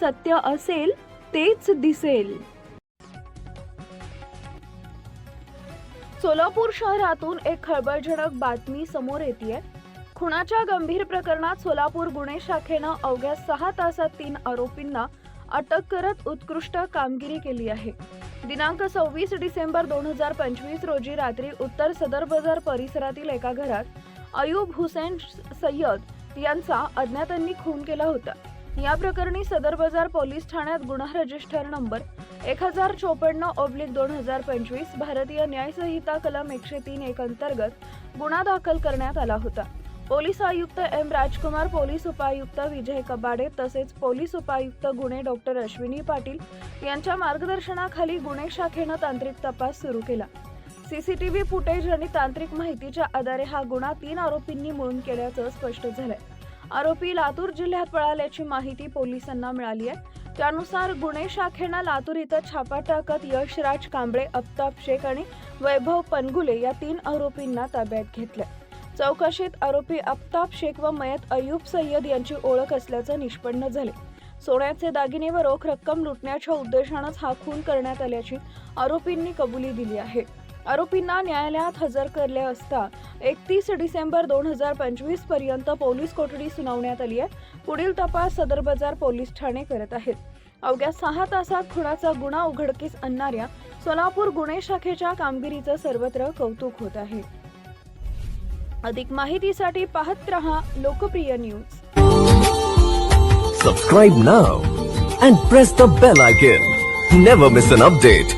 सत्य असेल तेच दिसेल. सोलापूर शहरातून एक खळबळजनक बातमी समोर येतेय. खुनाच्या गंभीर प्रकरणात सोलापूर गुन्हे शाखेनं अवघ्या 6 तासात 3 आरोपींना अटक करत उत्कृष्ट कामगिरी केली आहे. दिनांक 26 डिसेंबर 2025 रोजी रात्री उत्तर सदर बाजार परिसरातील एका घरात अयूब हुसेन सय्यद यांचा अज्ञातांनी खून केला होता. या प्रकरणी सदर बाजार पोलीस ठाण्यात गुन्हा रजिस्टर नंबर 1054/2025 भारतीय न्याय संहिता कलम 103(1) अंतर्गत गुन्हा दाखल करण्यात आला होता. पोलीस आयुक्त एम राजकुमार, पोलीस उपायुक्त विजय कबाडे तसेच पोलीस उपायुक्त गुन्हे डॉक्टर अश्विनी पाटील यांच्या मार्गदर्शनाखाली गुन्हे शाखेनं तांत्रिक तपास सुरू केला. सीसीटीव्ही फुटेज आणि तांत्रिक माहितीच्या आधारे हा गुन्हा 3 आरोपींनी मिळून केल्याचं स्पष्ट झालंय. आरोपी लातूर जिल्ह्यात पळाल्याची माहिती पोलिसांना मिळाली आहे. त्यानुसार गुन्हे शाखेनं लातूर इथं छापा टाकत यशराज कांबळे, अफ्ताब शेख आणि वैभव पनगुले या 3 आरोपींना ताब्यात घेतलं. चौकशीत आरोपी अफ्ताब शेख व मयत अयूब सय्यद यांची ओळख असल्याचं निष्पन्न झाले. सोन्याचे दागिने व रोख रक्कम लुटण्याच्या उद्देशानंच हा खून करण्यात आल्याची आरोपींनी कबुली दिली आहे. आरोपींना न्यायालयात हजर करले असता 31 डिसेंबर 2025 पर्यंत पोलीस कोठडी सुनावण्यात आली आहे. पुढील तपास सदर बाजार पोलीस ठाणे करत आहेत. अवघ्या 6 तासात खुनाचा गुन्हा उघडकीस आणणाऱ्या सोलापूर गुन्हे शाखेच्या कामगिरीचं सर्वत्र कौतुक होत आहे. अधिक माहितीसाठी पाहत रहा लोकप्रिय news. Subscribe now and press the bell icon. Never miss an update.